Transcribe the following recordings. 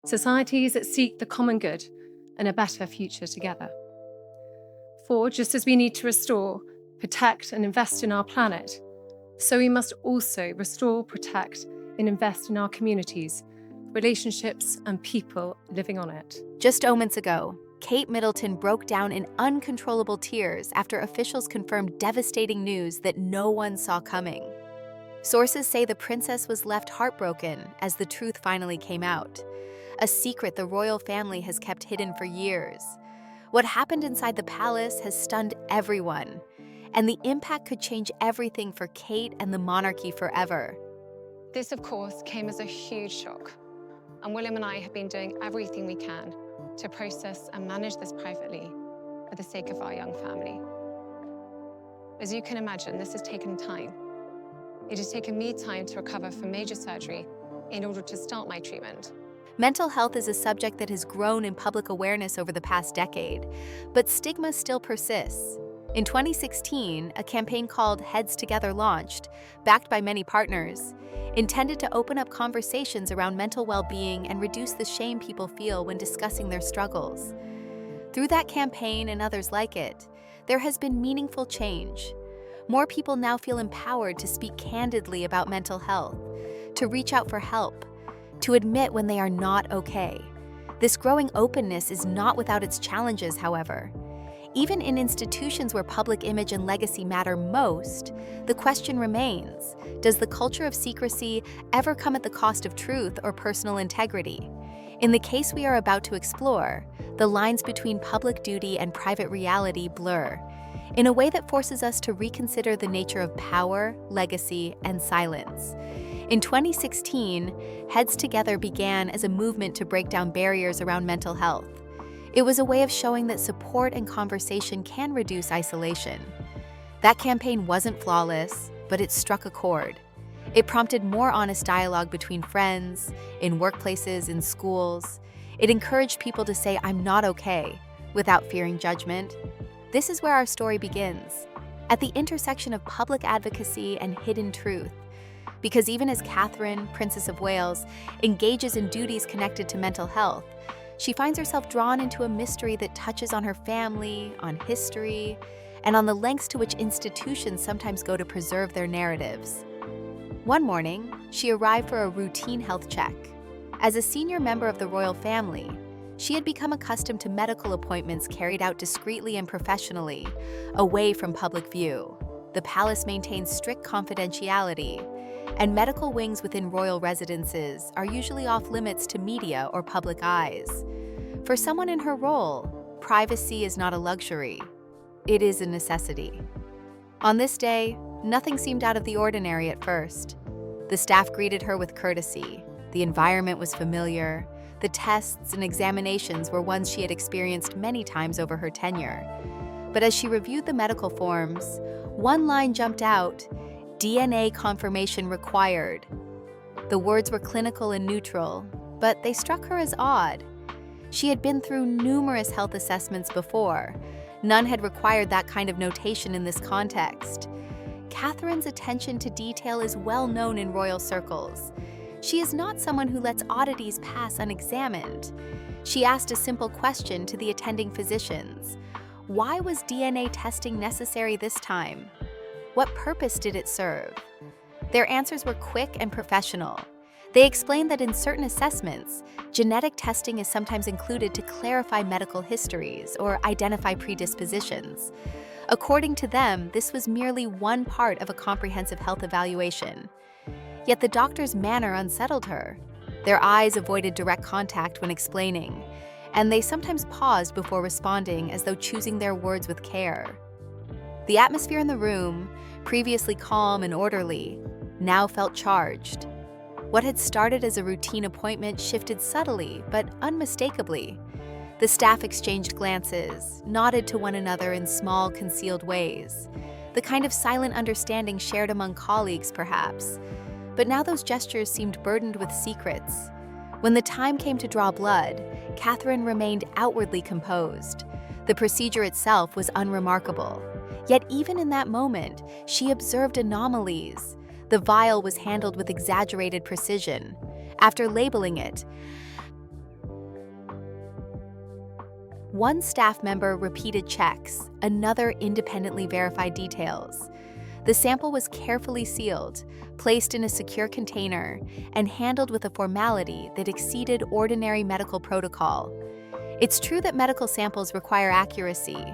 societies that seek the common good and a better future together. For just as we need to restore, protect, and invest in our planet, so we must also restore, protect, and invest in our communities, relationships, and people living on it. Just moments ago, Kate Middleton broke down in uncontrollable tears after officials confirmed devastating news that no one saw coming. Sources say the princess was left heartbroken as the truth finally came out, a secret the royal family has kept hidden for years. What happened inside the palace has stunned everyone, and the impact could change everything for Kate and the monarchy forever. This, of course, came as a huge shock, and William and I have been doing everything we can to process and manage this privately for the sake of our young family. As you can imagine, this has taken time. It has taken me time to recover from major surgery in order to start my treatment. Mental health is a subject that has grown in public awareness over the past decade, but stigma still persists. In 2016, a campaign called Heads Together launched, backed by many partners, intended to open up conversations around mental well-being and reduce the shame people feel when discussing their struggles. Through that campaign and others like it, there has been meaningful change. More people now feel empowered to speak candidly about mental health, to reach out for help, to admit when they are not okay. This growing openness is not without its challenges, however. Even in institutions where public image and legacy matter most, the question remains, does the culture of secrecy ever come at the cost of truth or personal integrity? In the case we are about to explore, the lines between public duty and private reality blur, in a way that forces us to reconsider the nature of power, legacy, and silence. In 2016, Heads Together began as a movement to break down barriers around mental health. It was a way of showing that support and conversation can reduce isolation. That campaign wasn't flawless, but it struck a chord. It prompted more honest dialogue between friends, in workplaces, in schools. It encouraged people to say, "I'm not okay," without fearing judgment. This is where our story begins, at the intersection of public advocacy and hidden truth. Because even as Catherine, Princess of Wales, engages in duties connected to mental health, she finds herself drawn into a mystery that touches on her family, on history, and on the lengths to which institutions sometimes go to preserve their narratives. One morning, she arrived for a routine health check. As a senior member of the royal family, she had become accustomed to medical appointments carried out discreetly and professionally, away from public view. The palace maintains strict confidentiality, and medical wings within royal residences are usually off limits to media or public eyes. For someone in her role, privacy is not a luxury. It is a necessity. On this day, nothing seemed out of the ordinary at first. The staff greeted her with courtesy. The environment was familiar. The tests and examinations were ones she had experienced many times over her tenure. But as she reviewed the medical forms, one line jumped out: DNA confirmation required. The words were clinical and neutral, but they struck her as odd. She had been through numerous health assessments before. None had required that kind of notation in this context. Catherine's attention to detail is well known in royal circles. She is not someone who lets oddities pass unexamined. She asked a simple question to the attending physicians. Why was DNA testing necessary this time? What purpose did it serve? Their answers were quick and professional. They explained that in certain assessments, genetic testing is sometimes included to clarify medical histories or identify predispositions. According to them, this was merely one part of a comprehensive health evaluation. Yet the doctor's manner unsettled her. Their eyes avoided direct contact when explaining, and they sometimes paused before responding as though choosing their words with care. The atmosphere in the room, previously calm and orderly, now felt charged. What had started as a routine appointment shifted subtly but unmistakably. The staff exchanged glances, nodded to one another in small, concealed ways, the kind of silent understanding shared among colleagues, perhaps. But now those gestures seemed burdened with secrets. When the time came to draw blood, Catherine remained outwardly composed. The procedure itself was unremarkable. Yet even in that moment, she observed anomalies. The vial was handled with exaggerated precision. After labeling it, One staff member repeated checks, another independently verified details. The sample was carefully sealed, placed in a secure container, and handled with a formality that exceeded ordinary medical protocol. It's true that medical samples require accuracy.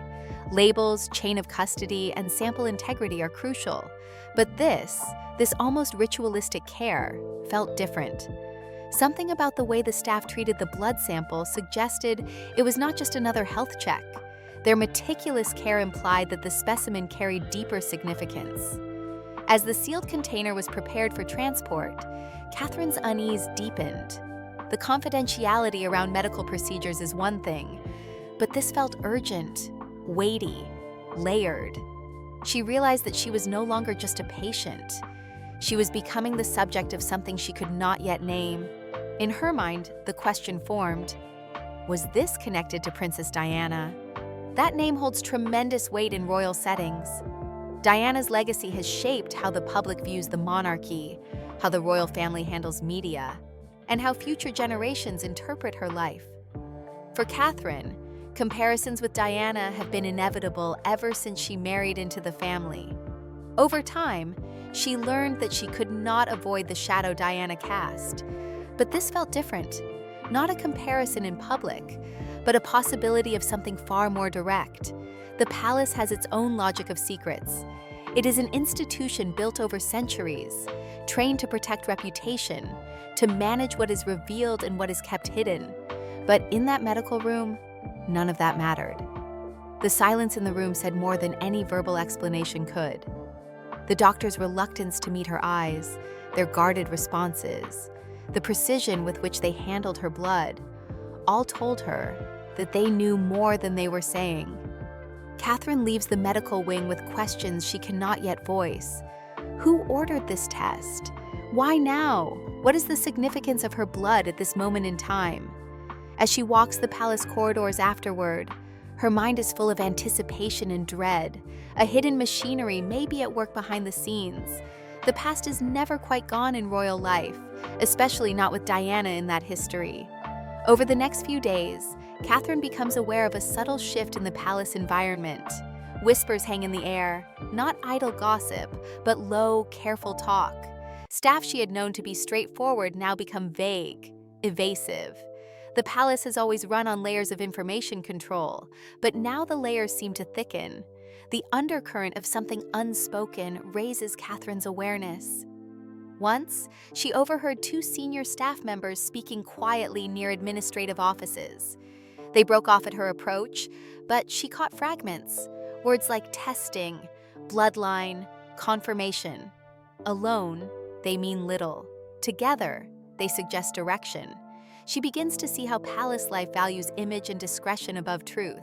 Labels, chain of custody, and sample integrity are crucial. But this almost ritualistic care felt different. Something about the way the staff treated the blood sample suggested it was not just another health check. Their meticulous care implied that the specimen carried deeper significance. As the sealed container was prepared for transport, Catherine's unease deepened. The confidentiality around medical procedures is one thing, but this felt urgent, weighty, layered. She realized that she was no longer just a patient. She was becoming the subject of something she could not yet name. In her mind, the question formed, was this connected to Princess Diana? That name holds tremendous weight in royal settings. Diana's legacy has shaped how the public views the monarchy, how the royal family handles media, and how future generations interpret her life. For Catherine, comparisons with Diana have been inevitable ever since she married into the family. Over time, she learned that she could not avoid the shadow Diana cast. But this felt different. Not a comparison in public, but a possibility of something far more direct. The palace has its own logic of secrets. It is an institution built over centuries, trained to protect reputation, to manage what is revealed and what is kept hidden. But in that medical room, none of that mattered. The silence in the room said more than any verbal explanation could. The doctor's reluctance to meet her eyes, their guarded responses, the precision with which they handled her blood, all told her that they knew more than they were saying. Catherine leaves the medical wing with questions she cannot yet voice. Who ordered this test? Why now? What is the significance of her blood at this moment in time? As she walks the palace corridors afterward, her mind is full of anticipation and dread. A hidden machinery may be at work behind the scenes. The past is never quite gone in royal life, especially not with Diana in that history. Over the next few days, Catherine becomes aware of a subtle shift in the palace environment. Whispers hang in the air, not idle gossip, but low, careful talk. Staff she had known to be straightforward now become vague, evasive. The palace has always run on layers of information control, but now the layers seem to thicken. The undercurrent of something unspoken raises Catherine's awareness. Once, she overheard two senior staff members speaking quietly near administrative offices. They broke off at her approach, but she caught fragments. Words like testing, bloodline, confirmation. Alone, they mean little. Together, they suggest direction. She begins to see how palace life values image and discretion above truth.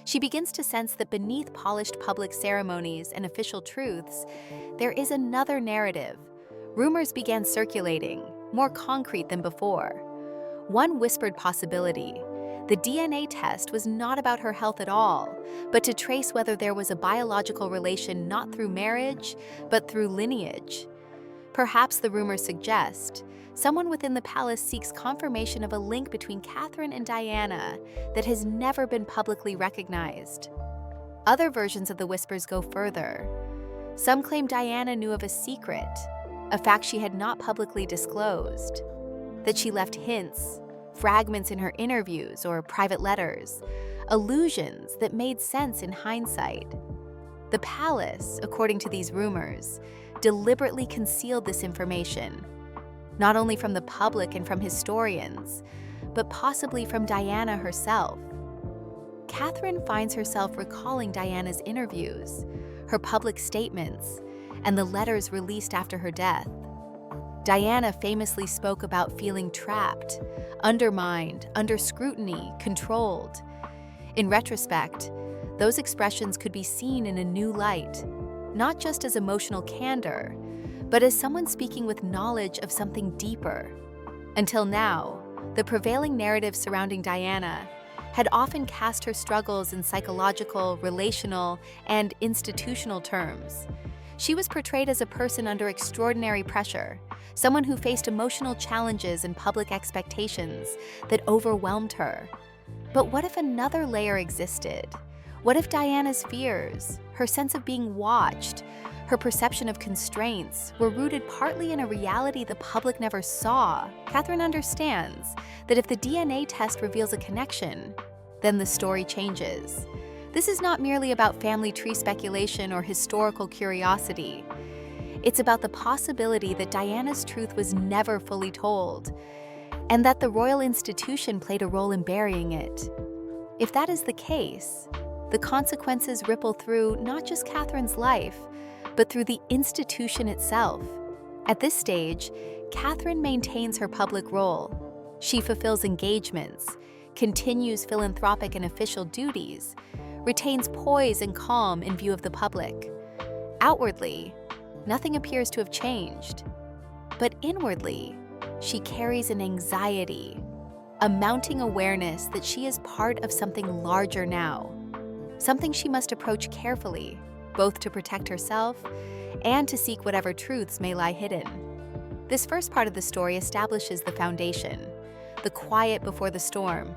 She begins to sense that beneath polished public ceremonies and official truths, there is another narrative. Rumors began circulating, more concrete than before. One whispered possibility: the DNA test was not about her health at all, but to trace whether there was a biological relation not through marriage, but through lineage. Perhaps the rumors suggest someone within the palace seeks confirmation of a link between Catherine and Diana that has never been publicly recognized. Other versions of the whispers go further. Some claim Diana knew of a secret, a fact she had not publicly disclosed, that she left hints, fragments in her interviews or private letters, allusions that made sense in hindsight. The palace, according to these rumors, deliberately concealed this information, not only from the public and from historians, but possibly from Diana herself. Catherine finds herself recalling Diana's interviews, her public statements, and the letters released after her death. Diana famously spoke about feeling trapped, undermined, under scrutiny, controlled. In retrospect, those expressions could be seen in a new light, not just as emotional candor, but as someone speaking with knowledge of something deeper. Until now, the prevailing narrative surrounding Diana had often cast her struggles in psychological, relational, and institutional terms. She was portrayed as a person under extraordinary pressure, someone who faced emotional challenges and public expectations that overwhelmed her. But what if another layer existed? What if Diana's fears, her sense of being watched, her perception of constraints were rooted partly in a reality the public never saw? Catherine understands that if the DNA test reveals a connection, then the story changes. This is not merely about family tree speculation or historical curiosity. It's about the possibility that Diana's truth was never fully told, and that the royal institution played a role in burying it. If that is the case, the consequences ripple through not just Catherine's life, but through the institution itself. At this stage, Catherine maintains her public role. She fulfills engagements, continues philanthropic and official duties, retains poise and calm in view of the public. Outwardly, nothing appears to have changed. But inwardly, she carries an anxiety, a mounting awareness that she is part of something larger now, something she must approach carefully, both to protect herself and to seek whatever truths may lie hidden. This first part of the story establishes the foundation, the quiet before the storm.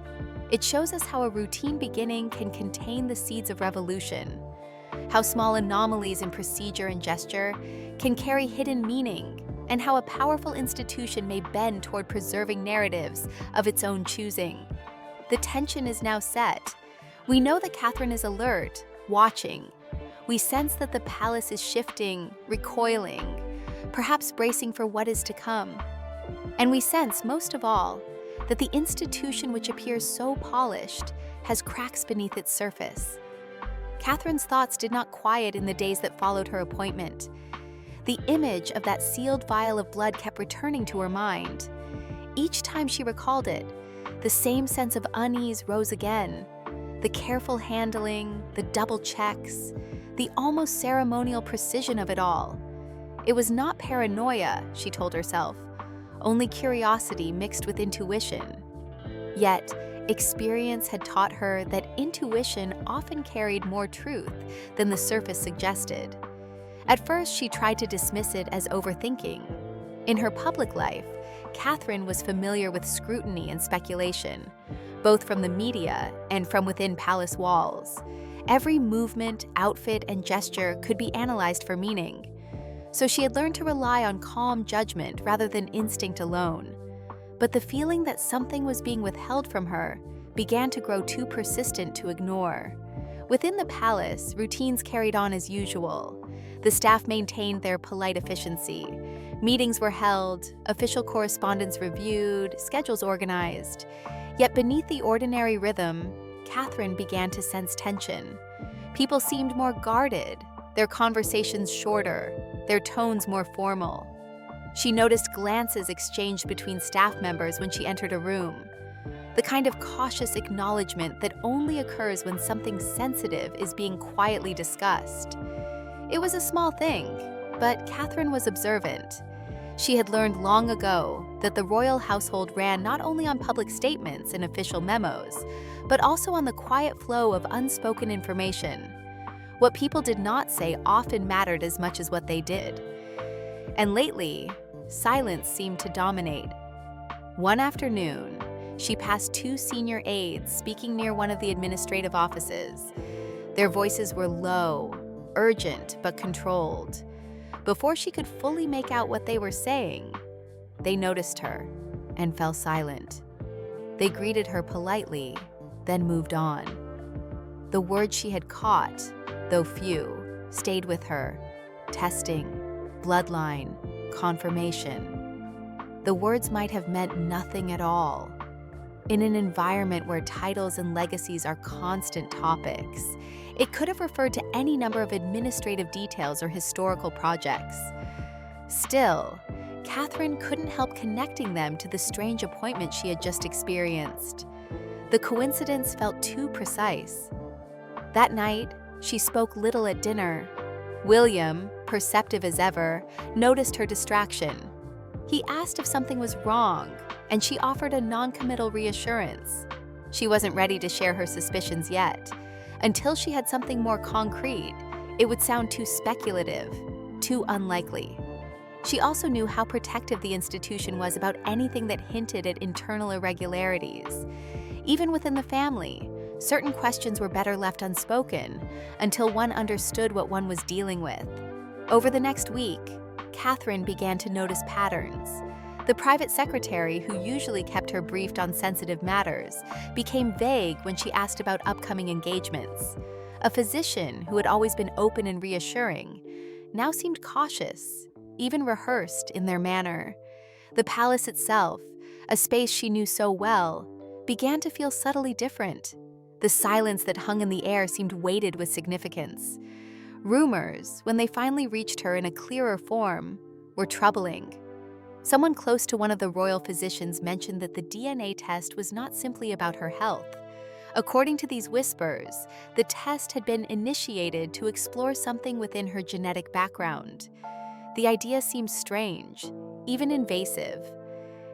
It shows us how a routine beginning can contain the seeds of revolution, how small anomalies in procedure and gesture can carry hidden meaning, and how a powerful institution may bend toward preserving narratives of its own choosing. The tension is now set. We know that Catherine is alert, watching. We sense that the palace is shifting, recoiling, perhaps bracing for what is to come. And we sense, most of all, that the institution which appears so polished has cracks beneath its surface. Catherine's thoughts did not quiet in the days that followed her appointment. The image of that sealed vial of blood kept returning to her mind. Each time she recalled it, the same sense of unease rose again. The careful handling, the double checks, the almost ceremonial precision of it all. It was not paranoia, she told herself, only curiosity mixed with intuition. Yet, experience had taught her that intuition often carried more truth than the surface suggested. At first, she tried to dismiss it as overthinking. In her public life, Catherine was familiar with scrutiny and speculation, both from the media and from within palace walls. Every movement, outfit, and gesture could be analyzed for meaning. So she had learned to rely on calm judgment rather than instinct alone. But the feeling that something was being withheld from her began to grow too persistent to ignore. Within the palace, routines carried on as usual. The staff maintained their polite efficiency. Meetings were held, official correspondence reviewed, schedules organized. Yet beneath the ordinary rhythm, Catherine began to sense tension. People seemed more guarded, their conversations shorter, their tones more formal. She noticed glances exchanged between staff members when she entered a room, the kind of cautious acknowledgement that only occurs when something sensitive is being quietly discussed. It was a small thing, but Catherine was observant. She had learned long ago that the royal household ran not only on public statements and official memos, but also on the quiet flow of unspoken information. What people did not say often mattered as much as what they did. And lately, silence seemed to dominate. One afternoon, she passed two senior aides speaking near one of the administrative offices. Their voices were low, urgent, but controlled. Before she could fully make out what they were saying, they noticed her and fell silent. They greeted her politely, then moved on. The words she had caught, though few, stayed with her. Testing, bloodline, confirmation. The words might have meant nothing at all. In an environment where titles and legacies are constant topics, it could have referred to any number of administrative details or historical projects. Still, Catherine couldn't help connecting them to the strange appointment she had just experienced. The coincidence felt too precise. That night, she spoke little at dinner. William, perceptive as ever, noticed her distraction. He asked if something was wrong, and she offered a non-committal reassurance. She wasn't ready to share her suspicions yet. Until she had something more concrete, it would sound too speculative, too unlikely. She also knew how protective the institution was about anything that hinted at internal irregularities. Even within the family, certain questions were better left unspoken until one understood what one was dealing with. Over the next week, Catherine began to notice patterns. The private secretary, who usually kept her briefed on sensitive matters, became vague when she asked about upcoming engagements. A physician, who had always been open and reassuring, now seemed cautious, even rehearsed in their manner. The palace itself, a space she knew so well, began to feel subtly different. The silence that hung in the air seemed weighted with significance. Rumors, when they finally reached her in a clearer form, were troubling. Someone close to one of the royal physicians mentioned that the DNA test was not simply about her health. According to these whispers, the test had been initiated to explore something within her genetic background. The idea seemed strange, even invasive.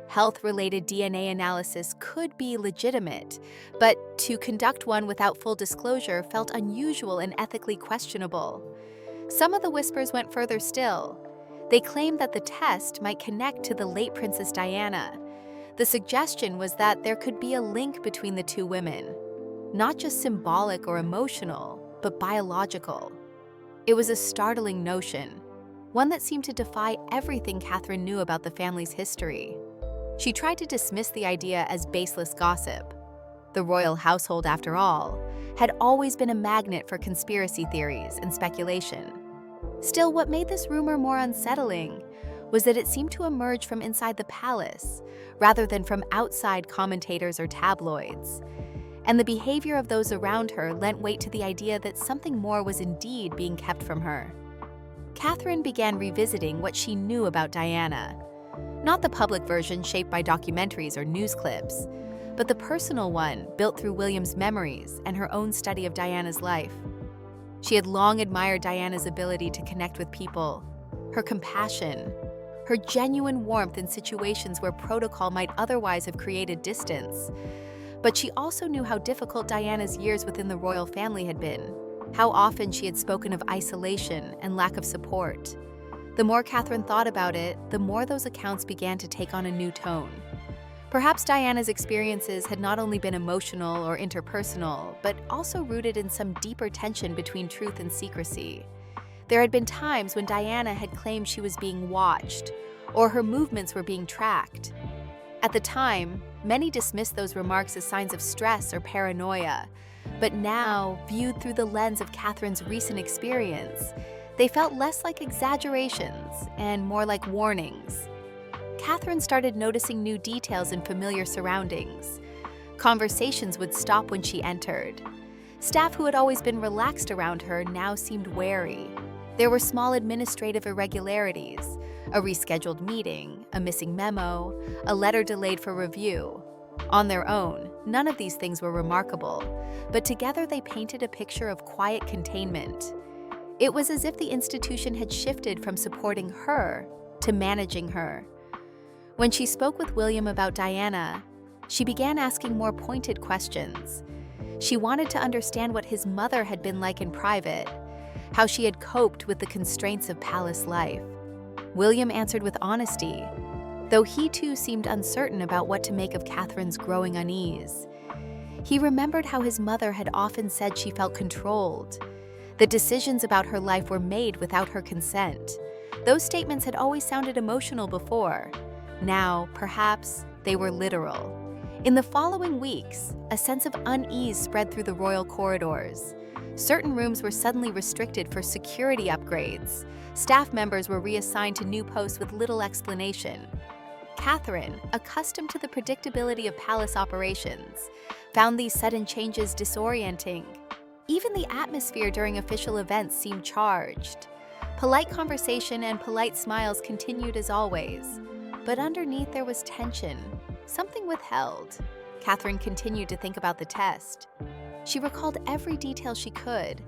Health-related DNA analysis could be legitimate, but to conduct one without full disclosure felt unusual and ethically questionable. Some of the whispers went further still. They claimed that the test might connect to the late Princess Diana. The suggestion was that there could be a link between the two women, not just symbolic or emotional, but biological. It was a startling notion, one that seemed to defy everything Catherine knew about the family's history. She tried to dismiss the idea as baseless gossip. The royal household, after all, had always been a magnet for conspiracy theories and speculation. Still, what made this rumor more unsettling was that it seemed to emerge from inside the palace, rather than from outside commentators or tabloids. And the behavior of those around her lent weight to the idea that something more was indeed being kept from her. Catherine began revisiting what she knew about Diana. Not the public version shaped by documentaries or news clips, but the personal one built through William's memories and her own study of Diana's life. She had long admired Diana's ability to connect with people, her compassion, her genuine warmth in situations where protocol might otherwise have created distance. But she also knew how difficult Diana's years within the royal family had been, how often she had spoken of isolation and lack of support. The more Catherine thought about it, the more those accounts began to take on a new tone. Perhaps Diana's experiences had not only been emotional or interpersonal, but also rooted in some deeper tension between truth and secrecy. There had been times when Diana had claimed she was being watched, or her movements were being tracked. At the time, many dismissed those remarks as signs of stress or paranoia, but now, viewed through the lens of Catherine's recent experience, they felt less like exaggerations and more like warnings. Catherine started noticing new details in familiar surroundings. Conversations would stop when she entered. Staff who had always been relaxed around her now seemed wary. There were small administrative irregularities, a rescheduled meeting, a missing memo, a letter delayed for review. On their own, none of these things were remarkable, but together they painted a picture of quiet containment. It was as if the institution had shifted from supporting her to managing her. When she spoke with William about Diana, she began asking more pointed questions. She wanted to understand what his mother had been like in private, how she had coped with the constraints of palace life. William answered with honesty, though he too seemed uncertain about what to make of Catherine's growing unease. He remembered how his mother had often said she felt controlled, that decisions about her life were made without her consent. Those statements had always sounded emotional before. Now, perhaps, they were literal. In the following weeks, a sense of unease spread through the royal corridors. Certain rooms were suddenly restricted for security upgrades. Staff members were reassigned to new posts with little explanation. Catherine, accustomed to the predictability of palace operations, found these sudden changes disorienting. Even the atmosphere during official events seemed charged. Polite conversation and polite smiles continued as always, but underneath there was tension, something withheld. Catherine continued to think about the test. She recalled every detail she could: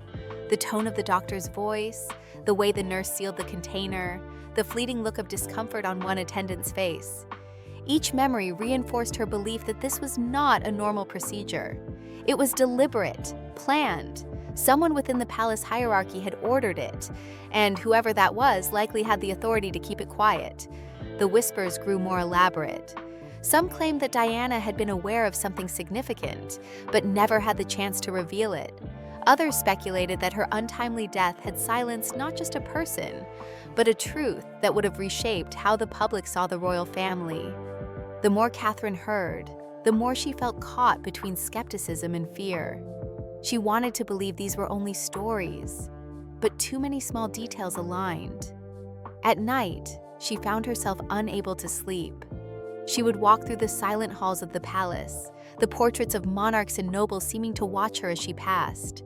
the tone of the doctor's voice, the way the nurse sealed the container, the fleeting look of discomfort on one attendant's face. Each memory reinforced her belief that this was not a normal procedure. It was deliberate, planned. Someone within the palace hierarchy had ordered it, and whoever that was likely had the authority to keep it quiet. The whispers grew more elaborate. Some claimed that Diana had been aware of something significant, but never had the chance to reveal it. Others speculated that her untimely death had silenced not just a person, but a truth that would have reshaped how the public saw the royal family. The more Catherine heard, the more she felt caught between skepticism and fear. She wanted to believe these were only stories, but too many small details aligned. At night, she found herself unable to sleep. She would walk through the silent halls of the palace, the portraits of monarchs and nobles seeming to watch her as she passed.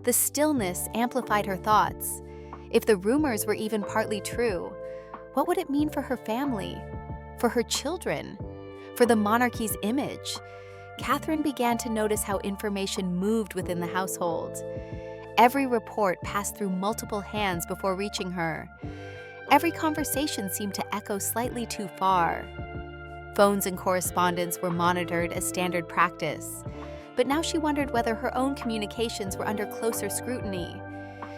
The stillness amplified her thoughts. If the rumors were even partly true, what would it mean for her family, for her children, for the monarchy's image? Catherine began to notice how information moved within the household. Every report passed through multiple hands before reaching her. Every conversation seemed to echo slightly too far. Phones and correspondence were monitored as standard practice, but now she wondered whether her own communications were under closer scrutiny.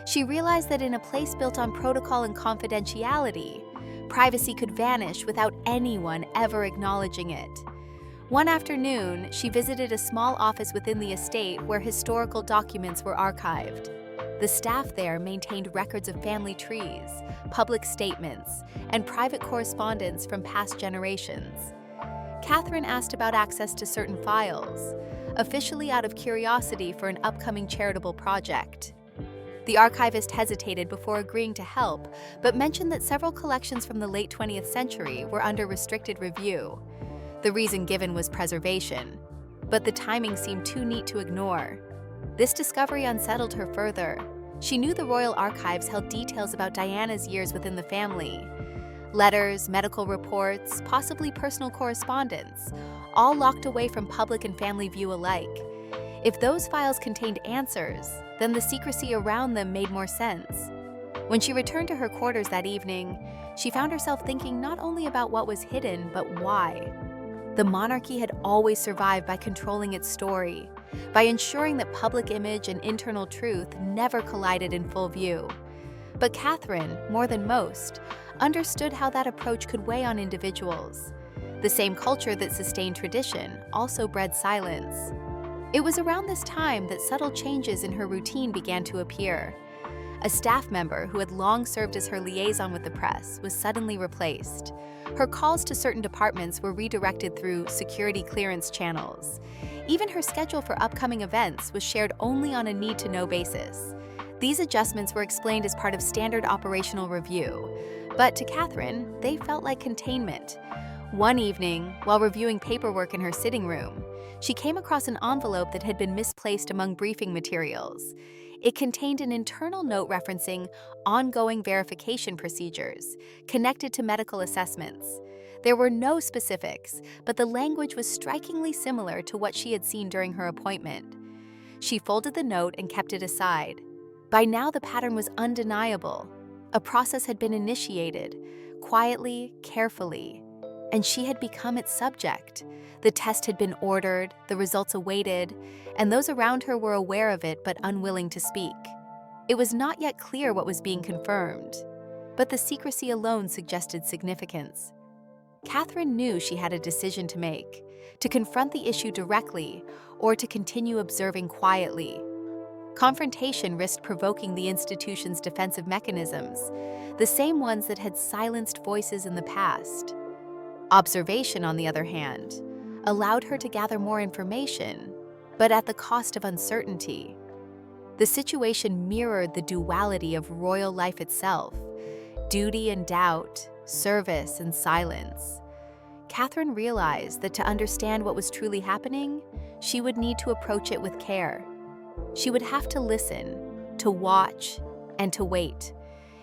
She realized that in a place built on protocol and confidentiality, privacy could vanish without anyone ever acknowledging it. One afternoon, she visited a small office within the estate where historical documents were archived. The staff there maintained records of family trees, public statements, and private correspondence from past generations. Catherine asked about access to certain files, officially out of curiosity for an upcoming charitable project. The archivist hesitated before agreeing to help, but mentioned that several collections from the late 20th century were under restricted review. The reason given was preservation, but the timing seemed too neat to ignore. This discovery unsettled her further. She knew the royal archives held details about Diana's years within the family. Letters, medical reports, possibly personal correspondence, all locked away from public and family view alike. If those files contained answers, then the secrecy around them made more sense. When she returned to her quarters that evening, she found herself thinking not only about what was hidden, but why. The monarchy had always survived by controlling its story, by ensuring that public image and internal truth never collided in full view. But Catherine, more than most, understood how that approach could weigh on individuals. The same culture that sustained tradition also bred silence. It was around this time that subtle changes in her routine began to appear. A staff member who had long served as her liaison with the press was suddenly replaced. Her calls to certain departments were redirected through security clearance channels. Even her schedule for upcoming events was shared only on a need-to-know basis. These adjustments were explained as part of standard operational review, but to Catherine, they felt like containment. One evening, while reviewing paperwork in her sitting room, she came across an envelope that had been misplaced among briefing materials. It contained an internal note referencing ongoing verification procedures connected to medical assessments. There were no specifics, but the language was strikingly similar to what she had seen during her appointment. She folded the note and kept it aside. By now, the pattern was undeniable. A process had been initiated, quietly, carefully, and she had become its subject. The test had been ordered, the results awaited, and those around her were aware of it but unwilling to speak. It was not yet clear what was being confirmed, but the secrecy alone suggested significance. Catherine knew she had a decision to make, to confront the issue directly or to continue observing quietly. Confrontation risked provoking the institution's defensive mechanisms, the same ones that had silenced voices in the past. Observation, on the other hand, allowed her to gather more information, but at the cost of uncertainty. The situation mirrored the duality of royal life itself, duty and doubt, service and silence. Catherine realized that to understand what was truly happening, she would need to approach it with care. She would have to listen, to watch, and to wait.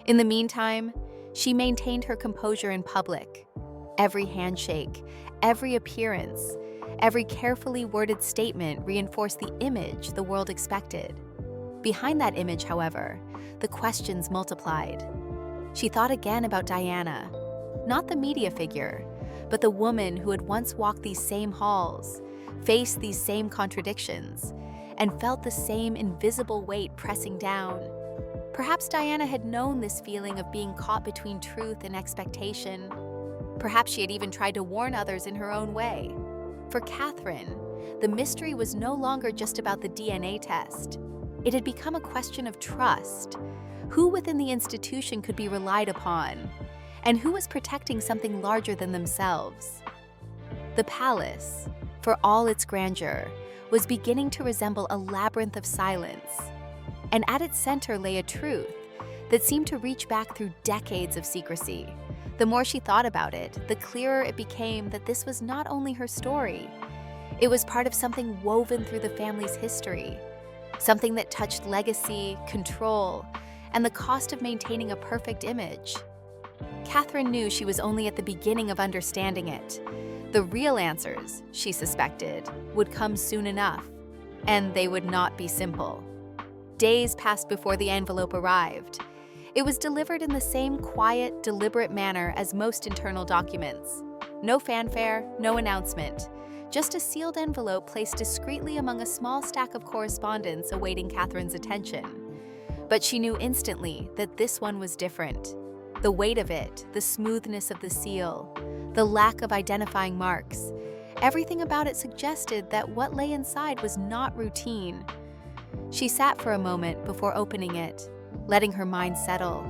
In the meantime, she maintained her composure in public. Every handshake, every appearance, every carefully worded statement reinforced the image the world expected. Behind that image, however, the questions multiplied. She thought again about Diana, not the media figure, but the woman who had once walked these same halls, faced these same contradictions, and felt the same invisible weight pressing down. Perhaps Diana had known this feeling of being caught between truth and expectation. Perhaps she had even tried to warn others in her own way. For Catherine, the mystery was no longer just about the DNA test. It had become a question of trust. Who within the institution could be relied upon? And who was protecting something larger than themselves? The palace, for all its grandeur, was beginning to resemble a labyrinth of silence. And at its center lay a truth that seemed to reach back through decades of secrecy. The more she thought about it, the clearer it became that this was not only her story. It was part of something woven through the family's history, something that touched legacy, control, and the cost of maintaining a perfect image. Catherine knew she was only at the beginning of understanding it. The real answers, she suspected, would come soon enough, and they would not be simple. Days passed before the envelope arrived. It was delivered in the same quiet, deliberate manner as most internal documents. No fanfare, no announcement, just a sealed envelope placed discreetly among a small stack of correspondence awaiting Catherine's attention. But she knew instantly that this one was different. The weight of it, the smoothness of the seal, the lack of identifying marks, everything about it suggested that what lay inside was not routine. She sat for a moment before opening it, letting her mind settle.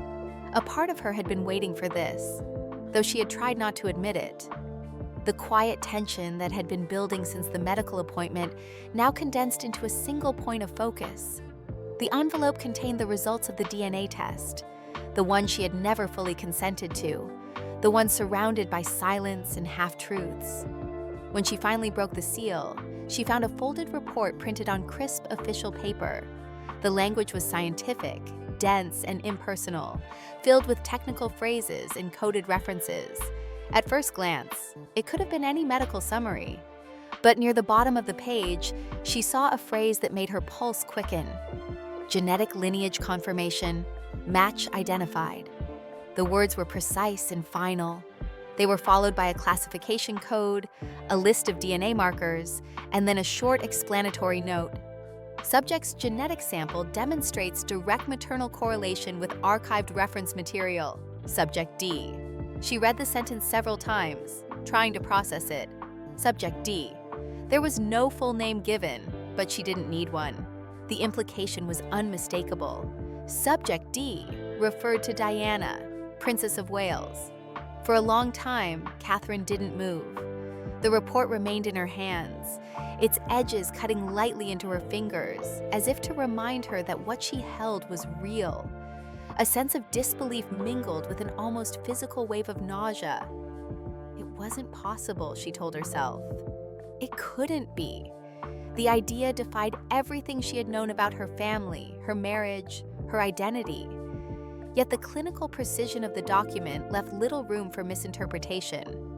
A part of her had been waiting for this, though she had tried not to admit it. The quiet tension that had been building since the medical appointment now condensed into a single point of focus. The envelope contained the results of the DNA test, the one she had never fully consented to, the one surrounded by silence and half-truths. When she finally broke the seal, she found a folded report printed on crisp official paper. The language was scientific, dense, and impersonal, filled with technical phrases and coded references. At first glance, it could have been any medical summary. But near the bottom of the page, she saw a phrase that made her pulse quicken. Genetic lineage confirmation, match identified. The words were precise and final. They were followed by a classification code, a list of DNA markers, and then a short explanatory note. Subject's genetic sample demonstrates direct maternal correlation with archived reference material. Subject D. She read the sentence several times, trying to process it. Subject D. There was no full name given, but she didn't need one. The implication was unmistakable. Subject D referred to Diana, Princess of Wales. For a long time, Catherine didn't move. The report remained in her hands, its edges cutting lightly into her fingers, as if to remind her that what she held was real. A sense of disbelief mingled with an almost physical wave of nausea. It wasn't possible, she told herself. It couldn't be. The idea defied everything she had known about her family, her marriage, her identity. Yet the clinical precision of the document left little room for misinterpretation.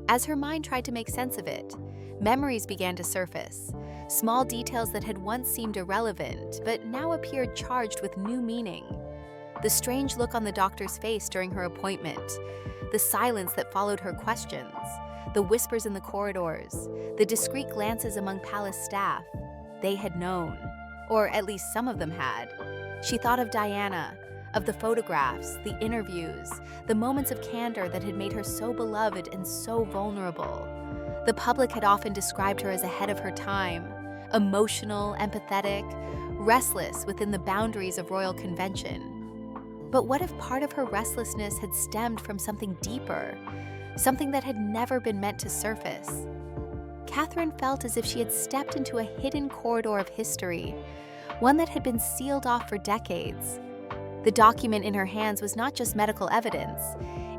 As her mind tried to make sense of it, memories began to surface, small details that had once seemed irrelevant but now appeared charged with new meaning. The strange look on the doctor's face during her appointment, the silence that followed her questions, the whispers in the corridors, the discreet glances among palace staff. They had known, or at least some of them had. She thought of Diana, of the photographs, the interviews, the moments of candor that had made her so beloved and so vulnerable. The public had often described her as ahead of her time, emotional, empathetic, restless within the boundaries of royal convention. But what if part of her restlessness had stemmed from something deeper, something that had never been meant to surface? Catherine felt as if she had stepped into a hidden corridor of history, one that had been sealed off for decades. The document in her hands was not just medical evidence.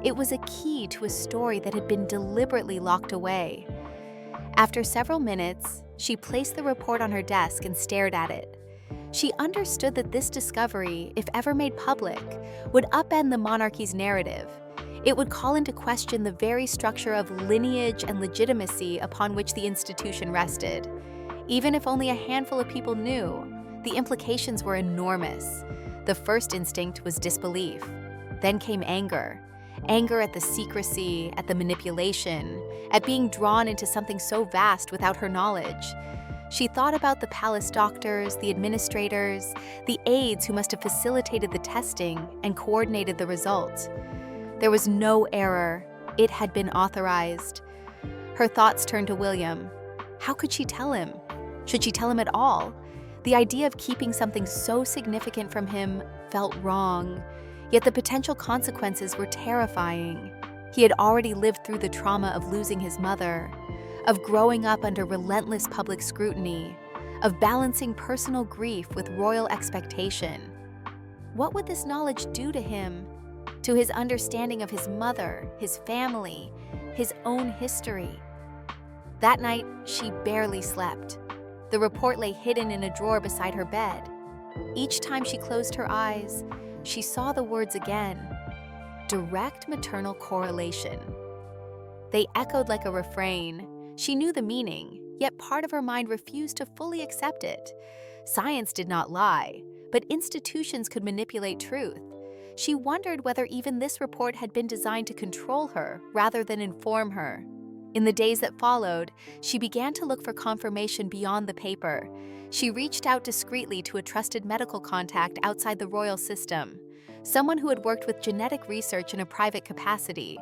It was a key to a story that had been deliberately locked away. After several minutes, she placed the report on her desk and stared at it. She understood that this discovery, if ever made public, would upend the monarchy's narrative. It would call into question the very structure of lineage and legitimacy upon which the institution rested. Even if only a handful of people knew, the implications were enormous. The first instinct was disbelief. Then came anger. Anger at the secrecy, at the manipulation, at being drawn into something so vast without her knowledge. She thought about the palace doctors, the administrators, the aides who must have facilitated the testing and coordinated the results. There was no error, It had been authorized. Her thoughts turned to William. How could she tell him? Should she tell him at all? The idea of keeping something so significant from him felt wrong, yet the potential consequences were terrifying. He had already lived through the trauma of losing his mother, of growing up under relentless public scrutiny, of balancing personal grief with royal expectation. What would this knowledge do to him, to his understanding of his mother, his family, his own history? That night, she barely slept. The report lay hidden in a drawer beside her bed. Each time she closed her eyes, she saw the words again: direct maternal correlation. They echoed like a refrain. She knew the meaning, yet part of her mind refused to fully accept it. Science did not lie, but institutions could manipulate truth. She wondered whether even this report had been designed to control her rather than inform her. In the days that followed, she began to look for confirmation beyond the paper. She reached out discreetly to a trusted medical contact outside the royal system, someone who had worked with genetic research in a private capacity.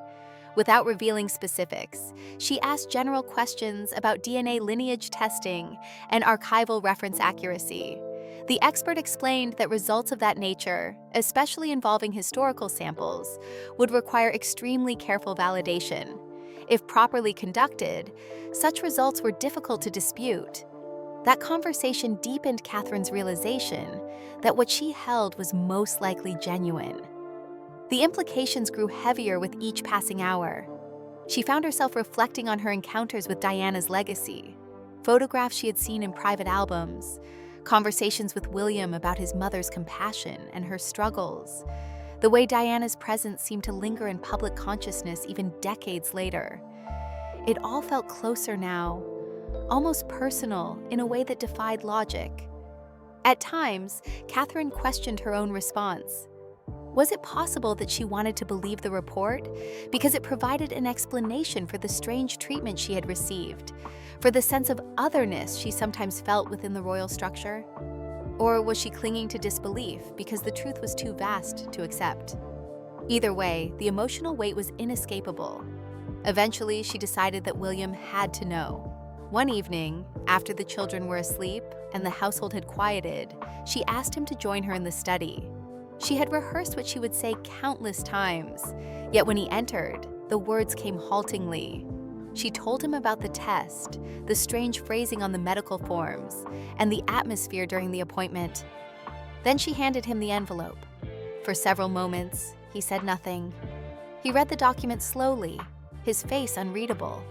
Without revealing specifics, she asked general questions about DNA lineage testing and archival reference accuracy. The expert explained that results of that nature, especially involving historical samples, would require extremely careful validation. If properly conducted, such results were difficult to dispute. That conversation deepened Catherine's realization that what she held was most likely genuine. The implications grew heavier with each passing hour. She found herself reflecting on her encounters with Diana's legacy, photographs she had seen in private albums, conversations with William about his mother's compassion and her struggles, the way Diana's presence seemed to linger in public consciousness even decades later. It all felt closer now, almost personal in a way that defied logic. At times, Catherine questioned her own response. Was it possible that she wanted to believe the report because it provided an explanation for the strange treatment she had received, for the sense of otherness she sometimes felt within the royal structure? Or was she clinging to disbelief because the truth was too vast to accept? Either way, the emotional weight was inescapable. Eventually, she decided that William had to know. One evening, after the children were asleep and the household had quieted, she asked him to join her in the study. She had rehearsed what she would say countless times, yet when he entered, the words came haltingly. She told him about the test, the strange phrasing on the medical forms, and the atmosphere during the appointment. Then she handed him the envelope. For several moments, he said nothing. He read the document slowly, his face unreadable.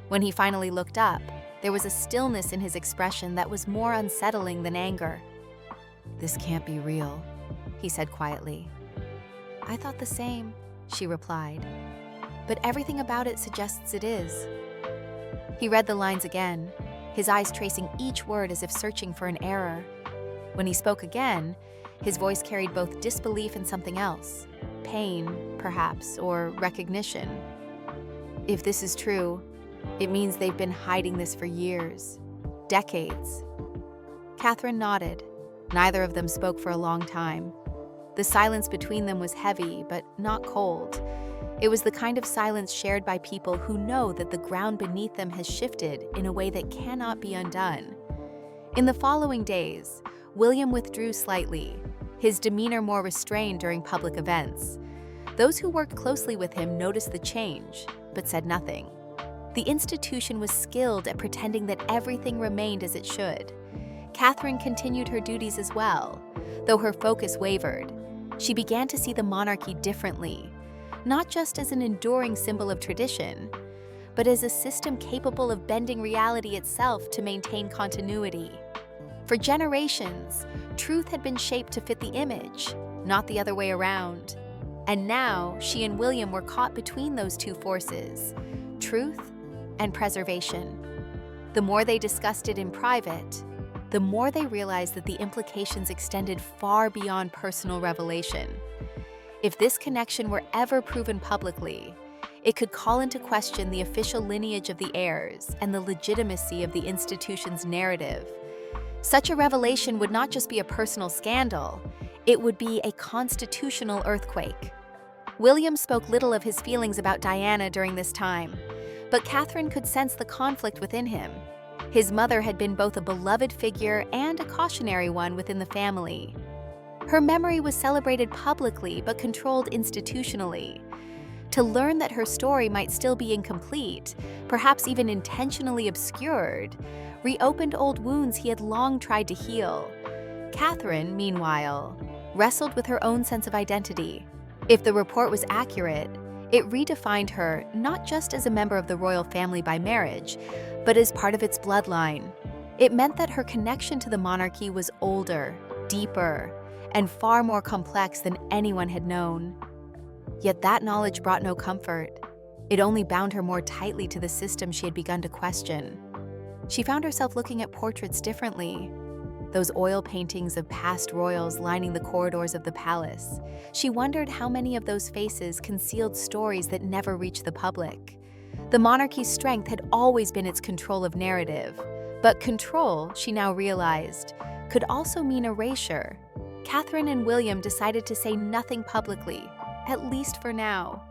When he finally looked up, there was a stillness in his expression that was more unsettling than anger. "This can't be real," he said quietly. "I thought the same," she replied. "But everything about it suggests it is." He read the lines again, his eyes tracing each word as if searching for an error. When he spoke again, his voice carried both disbelief and something else, pain, perhaps, or recognition. "If this is true, it means they've been hiding this for years, decades." Catherine nodded. Neither of them spoke for a long time. The silence between them was heavy, but not cold. It was the kind of silence shared by people who know that the ground beneath them has shifted in a way that cannot be undone. In the following days, William withdrew slightly, his demeanor more restrained during public events. Those who worked closely with him noticed the change, but said nothing. The institution was skilled at pretending that everything remained as it should. Catherine continued her duties as well, though her focus wavered. She began to see the monarchy differently, not just as an enduring symbol of tradition, but as a system capable of bending reality itself to maintain continuity. For generations, truth had been shaped to fit the image, not the other way around. And now, she and William were caught between those two forces, truth and preservation. The more they discussed it in private, the more they realized that the implications extended far beyond personal revelation. If this connection were ever proven publicly, it could call into question the official lineage of the heirs and the legitimacy of the institution's narrative. Such a revelation would not just be a personal scandal, it would be a constitutional earthquake. William spoke little of his feelings about Diana during this time, but Catherine could sense the conflict within him. His mother had been both a beloved figure and a cautionary one within the family. Her memory was celebrated publicly but controlled institutionally. To learn that her story might still be incomplete, perhaps even intentionally obscured, reopened old wounds he had long tried to heal. Catherine, meanwhile, wrestled with her own sense of identity. If the report was accurate, it redefined her not just as a member of the royal family by marriage, but as part of its bloodline. It meant that her connection to the monarchy was older, deeper, and far more complex than anyone had known. Yet that knowledge brought no comfort. It only bound her more tightly to the system she had begun to question. She found herself looking at portraits differently. Those oil paintings of past royals lining the corridors of the palace. She wondered how many of those faces concealed stories that never reached the public. The monarchy's strength had always been its control of narrative, but control, she now realized, could also mean erasure. Catherine and William decided to say nothing publicly, at least for now.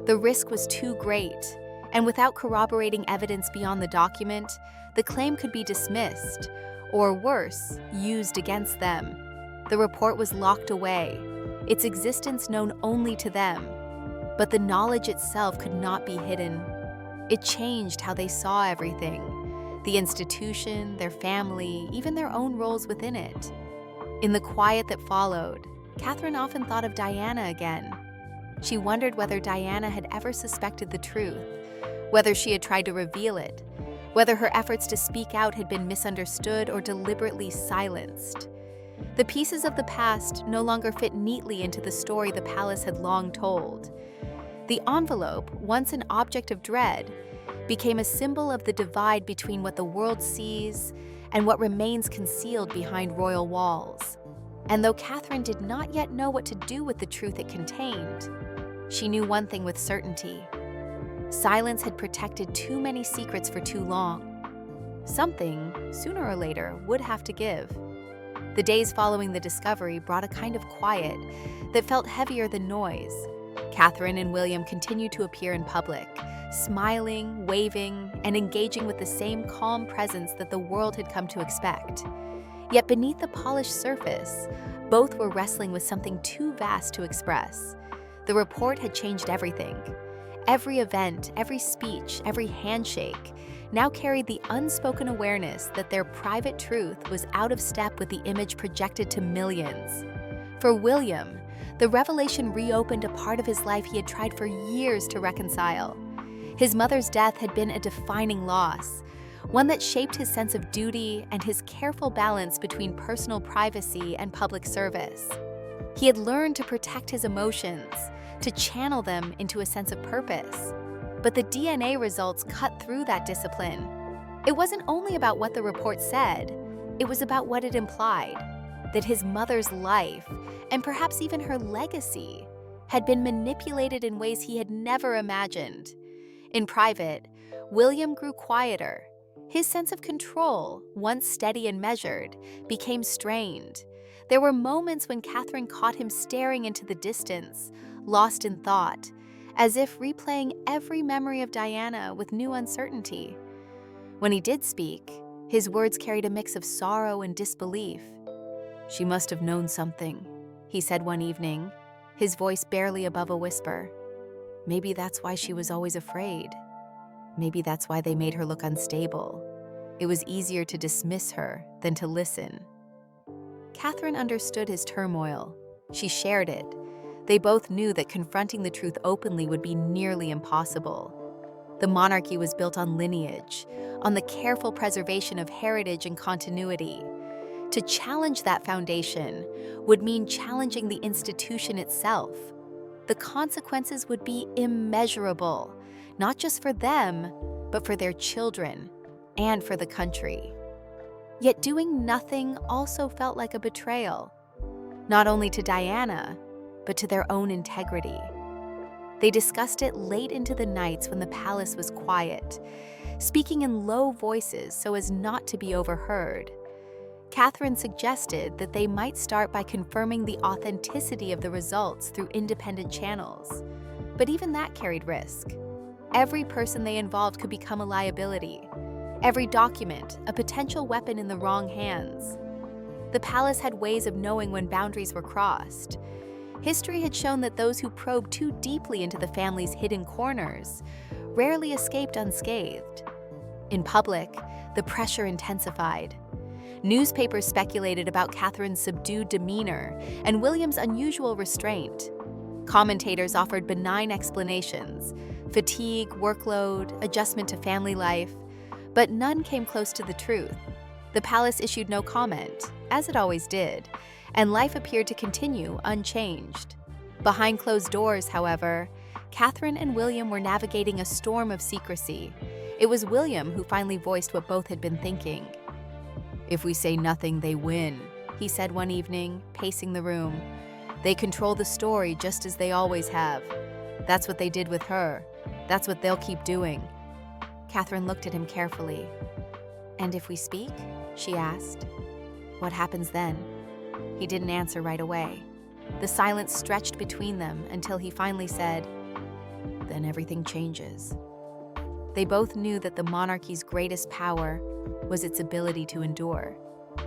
The risk was too great, and without corroborating evidence beyond the document, the claim could be dismissed, or worse, used against them. The report was locked away, its existence known only to them, but the knowledge itself could not be hidden. It changed how they saw everything, the institution, their family, even their own roles within it. In the quiet that followed, Catherine often thought of Diana again. She wondered whether Diana had ever suspected the truth, whether she had tried to reveal it, whether her efforts to speak out had been misunderstood or deliberately silenced. The pieces of the past no longer fit neatly into the story the palace had long told. The envelope, once an object of dread, became a symbol of the divide between what the world sees and what remains concealed behind royal walls. And though Catherine did not yet know what to do with the truth it contained, she knew one thing with certainty. Silence had protected too many secrets for too long. Something, sooner or later, would have to give. The days following the discovery brought a kind of quiet that felt heavier than noise. Catherine and William continued to appear in public, smiling, waving, and engaging with the same calm presence that the world had come to expect. Yet beneath the polished surface, both were wrestling with something too vast to express. The report had changed everything. Every event, every speech, every handshake now carried the unspoken awareness that their private truth was out of step with the image projected to millions. For William, the revelation reopened a part of his life he had tried for years to reconcile. His mother's death had been a defining loss, one that shaped his sense of duty and his careful balance between personal privacy and public service. He had learned to protect his emotions, to channel them into a sense of purpose. But the DNA results cut through that discipline. It wasn't only about what the report said, it was about what it implied, that his mother's life, and perhaps even her legacy, had been manipulated in ways he had never imagined. In private, William grew quieter. His sense of control, once steady and measured, became strained. There were moments when Catherine caught him staring into the distance, lost in thought, as if replaying every memory of Diana with new uncertainty. When he did speak, his words carried a mix of sorrow and disbelief. "She must have known something," he said one evening, his voice barely above a whisper. "Maybe that's why she was always afraid. Maybe that's why they made her look unstable. It was easier to dismiss her than to listen." Catherine understood his turmoil. She shared it. They both knew that confronting the truth openly would be nearly impossible. The monarchy was built on lineage, on the careful preservation of heritage and continuity. To challenge that foundation would mean challenging the institution itself. The consequences would be immeasurable, not just for them, but for their children and for the country. Yet doing nothing also felt like a betrayal, not only to Diana, but to their own integrity. They discussed it late into the nights when the palace was quiet, speaking in low voices so as not to be overheard. Catherine suggested that they might start by confirming the authenticity of the results through independent channels. But even that carried risk. Every person they involved could become a liability. Every document, a potential weapon in the wrong hands. The palace had ways of knowing when boundaries were crossed. History had shown that those who probed too deeply into the family's hidden corners rarely escaped unscathed. In public, the pressure intensified. Newspapers speculated about Catherine's subdued demeanor and William's unusual restraint. Commentators offered benign explanations: fatigue, workload, adjustment to family life, but none came close to the truth. The palace issued no comment, as it always did, and life appeared to continue unchanged. Behind closed doors, however, Catherine and William were navigating a storm of secrecy. It was William who finally voiced what both had been thinking. "If we say nothing, they win," he said one evening, pacing the room. "They control the story just as they always have. That's what they did with her. That's what they'll keep doing." Catherine looked at him carefully. "And if we speak?" she asked. "What happens then?" He didn't answer right away. The silence stretched between them until he finally said, "Then everything changes." They both knew that the monarchy's greatest power was its ability to endure.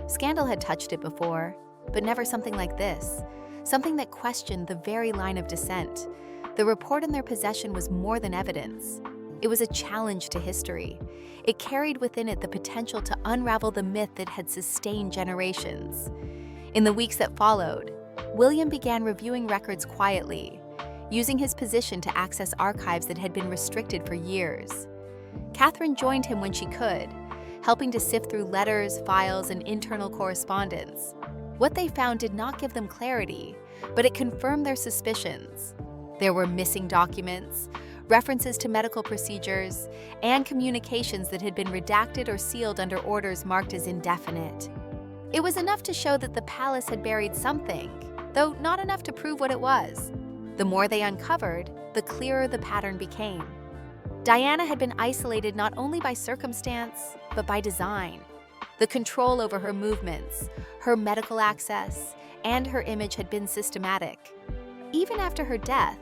Scandal had touched it before, but never something like this, something that questioned the very line of descent. The report in their possession was more than evidence. It was a challenge to history. It carried within it the potential to unravel the myth that had sustained generations. In the weeks that followed, William began reviewing records quietly, using his position to access archives that had been restricted for years. Catherine joined him when she could, helping to sift through letters, files, and internal correspondence. What they found did not give them clarity, but it confirmed their suspicions. There were missing documents, references to medical procedures, and communications that had been redacted or sealed under orders marked as indefinite. It was enough to show that the palace had buried something, though not enough to prove what it was. The more they uncovered, the clearer the pattern became. Diana had been isolated not only by circumstance, but by design. The control over her movements, her medical access, and her image had been systematic. Even after her death,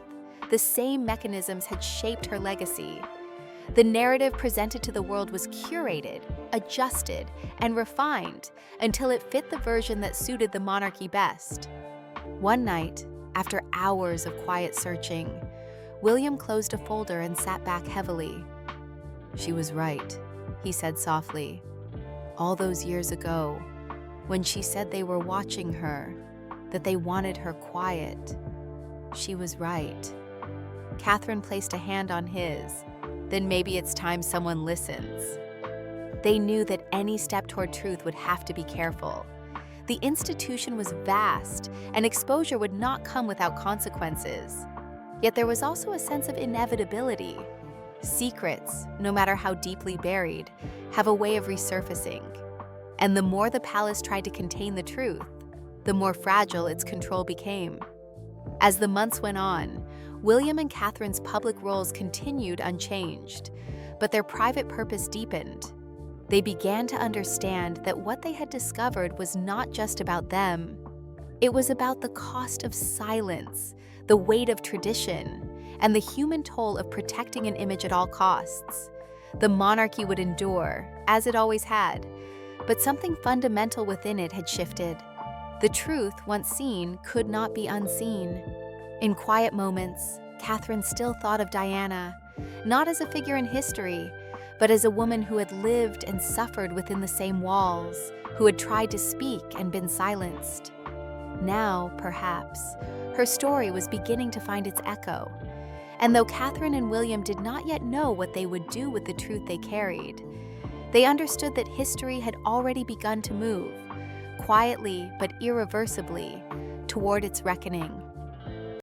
the same mechanisms had shaped her legacy. The narrative presented to the world was curated, adjusted, and refined until it fit the version that suited the monarchy best. One night, after hours of quiet searching, William closed a folder and sat back heavily. "She was right," he said softly. "All those years ago, when she said they were watching her, that they wanted her quiet, she was right." Catherine placed a hand on his. "Then maybe it's time someone listens." They knew that any step toward truth would have to be careful. The institution was vast, and exposure would not come without consequences. Yet there was also a sense of inevitability. Secrets, no matter how deeply buried, have a way of resurfacing. And the more the palace tried to contain the truth, the more fragile its control became. As the months went on, William and Catherine's public roles continued unchanged, but their private purpose deepened. They began to understand that what they had discovered was not just about them. It was about the cost of silence, the weight of tradition, and the human toll of protecting an image at all costs. The monarchy would endure, as it always had, but something fundamental within it had shifted. The truth, once seen, could not be unseen. In quiet moments, Catherine still thought of Diana, not as a figure in history, but as a woman who had lived and suffered within the same walls, who had tried to speak and been silenced. Now, perhaps, her story was beginning to find its echo. And though Catherine and William did not yet know what they would do with the truth they carried, they understood that history had already begun to move, quietly but irreversibly, toward its reckoning.